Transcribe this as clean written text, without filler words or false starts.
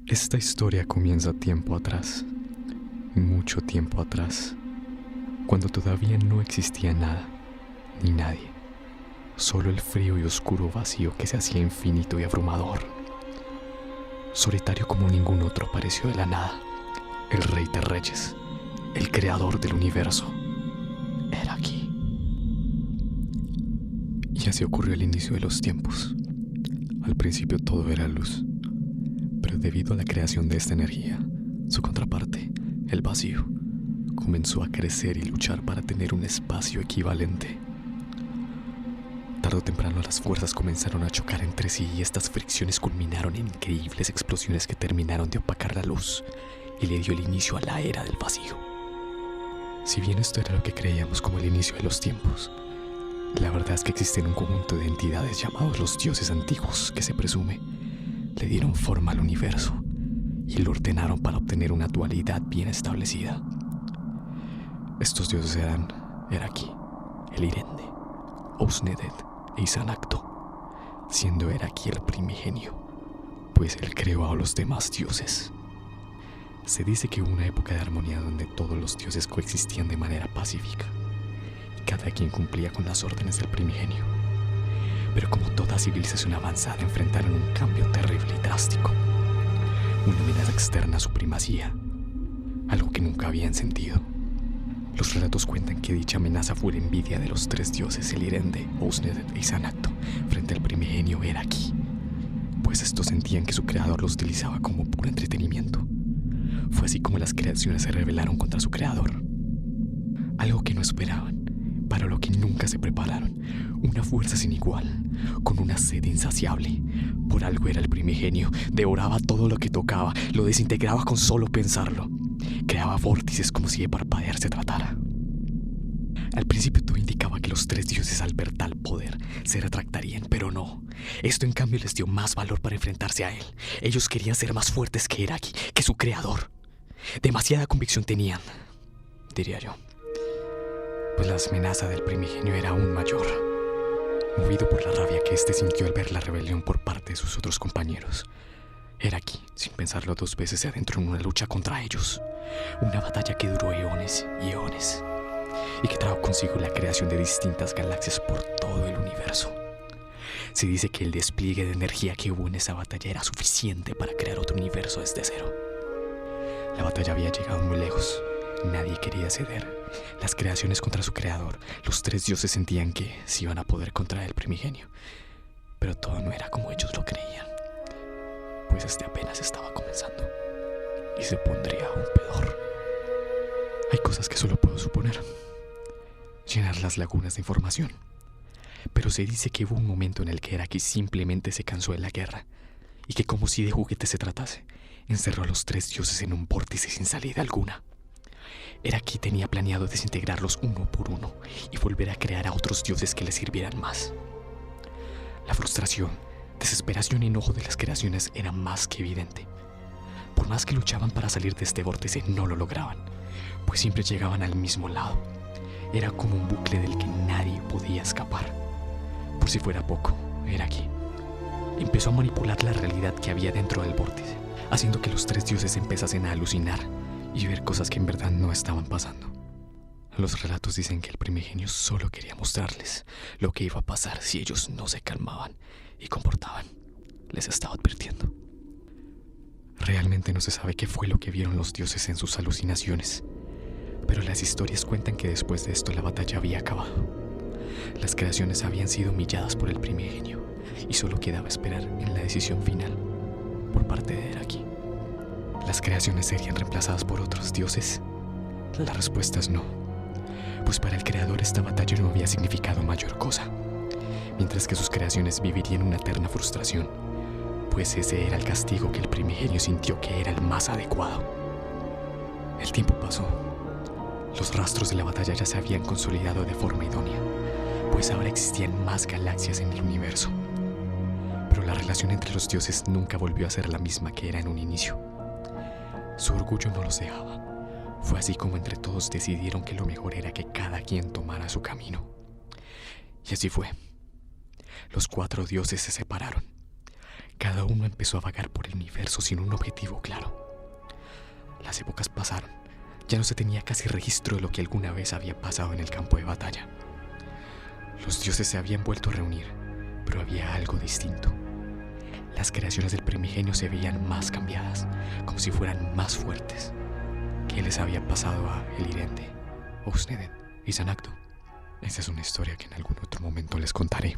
Esta historia comienza tiempo atrás, mucho tiempo atrás, cuando todavía no existía nada, ni nadie, solo el frío y oscuro vacío que se hacía infinito y abrumador. Solitario como ningún otro apareció de la nada, el rey de reyes, el creador del universo. Era aquí. Y así ocurrió el inicio de los tiempos. Al principio todo era luz, pero debido a la creación de esta energía, su contraparte, el vacío, comenzó a crecer y luchar para tener un espacio equivalente. Tarde o temprano las fuerzas comenzaron a chocar entre sí y estas fricciones culminaron en increíbles explosiones que terminaron de opacar la luz y le dio el inicio a la era del vacío. Si bien esto era lo que creíamos como el inicio de los tiempos, la verdad es que existen un conjunto de entidades llamados los dioses antiguos que se presume le dieron forma al universo y lo ordenaron para obtener una dualidad bien establecida. Estos dioses eran Eraqui, el Irende, Ousneded e Izanacto, siendo Eraqui el primigenio, pues él creó a los demás dioses. Se dice que hubo una época de armonía donde todos los dioses coexistían de manera pacífica y cada quien cumplía con las órdenes del primigenio. Pero como toda civilización avanzada enfrentaron un cambio terrible y drástico, una amenaza externa a su primacía, algo que nunca habían sentido. Los relatos cuentan que dicha amenaza fue la envidia de los tres dioses, el Irende, Ousneded e Izanacto, frente al primigenio Eraqui, pues estos sentían que su creador los utilizaba como puro entretenimiento. Fue así como las creaciones se rebelaron contra su creador. Algo que no esperaban, para lo que nunca se prepararon, una fuerza sin igual, con una sed insaciable. Por algo era el primigenio, devoraba todo lo que tocaba, lo desintegraba con solo pensarlo. Creaba vórtices como si de parpadear se tratara. Al principio todo indicaba que los tres dioses al ver tal poder se retractarían, pero no. Esto en cambio les dio más valor para enfrentarse a él. Ellos querían ser más fuertes que Eraqui, que su creador. Demasiada convicción tenían, diría yo, pues la amenaza del primigenio era aún mayor. Movido por la rabia que éste sintió al ver la rebelión por parte de sus otros compañeros, Eraqui, sin pensarlo dos veces, se adentró en una lucha contra ellos. Una batalla que duró eones y eones, y que trajo consigo la creación de distintas galaxias por todo el universo. Se dice que el despliegue de energía que hubo en esa batalla era suficiente para crear otro universo desde cero. La batalla había llegado muy lejos. Nadie quería ceder. Las creaciones contra su creador, los tres dioses sentían que se iban a poder contra el primigenio. Pero todo no era como ellos lo creían, pues este apenas estaba comenzando y se pondría aún peor. Hay cosas que solo puedo suponer, llenar las lagunas de información. Pero se dice que hubo un momento en el que Eraqui simplemente se cansó de la guerra y que, como si de juguete se tratase, encerró a los tres dioses en un vórtice sin salida alguna. Eraqui tenía planeado desintegrarlos uno por uno y volver a crear a otros dioses que le sirvieran más. La frustración, desesperación y enojo de las creaciones era más que evidente. Por más que luchaban para salir de este vórtice, no lo lograban, pues siempre llegaban al mismo lado. Era como un bucle del que nadie podía escapar. Por si fuera poco, Eraqui empezó a manipular la realidad que había dentro del vórtice, haciendo que los tres dioses empezasen a alucinar y ver cosas que en verdad no estaban pasando. Los relatos dicen que el primigenio solo quería mostrarles lo que iba a pasar si ellos no se calmaban y comportaban. Les estaba advirtiendo. Realmente no se sabe qué fue lo que vieron los dioses en sus alucinaciones, pero las historias cuentan que después de esto la batalla había acabado. Las creaciones habían sido humilladas por el primigenio y solo quedaba esperar en la decisión final por parte de Eraqui. ¿Las creaciones serían reemplazadas por otros dioses? La respuesta es no, pues para el creador esta batalla no había significado mayor cosa, mientras que sus creaciones vivirían una eterna frustración, pues ese era el castigo que el primigenio sintió que era el más adecuado. El tiempo pasó. Los rastros de la batalla ya se habían consolidado de forma idónea, pues ahora existían más galaxias en el universo. Pero la relación entre los dioses nunca volvió a ser la misma que era en un inicio. Su orgullo no los dejaba. Fue así como entre todos decidieron que lo mejor era que cada quien tomara su camino. Y así fue. Los cuatro dioses se separaron. Cada uno empezó a vagar por el universo sin un objetivo claro. Las épocas pasaron. Ya no se tenía casi registro de lo que alguna vez había pasado en el campo de batalla. Los dioses se habían vuelto a reunir, pero había algo distinto. Las creaciones del primigenio se veían más cambiadas, como si fueran más fuertes. ¿Qué les había pasado a Elirende, Ousneden y Zanacdo? Esa es una historia que en algún otro momento les contaré.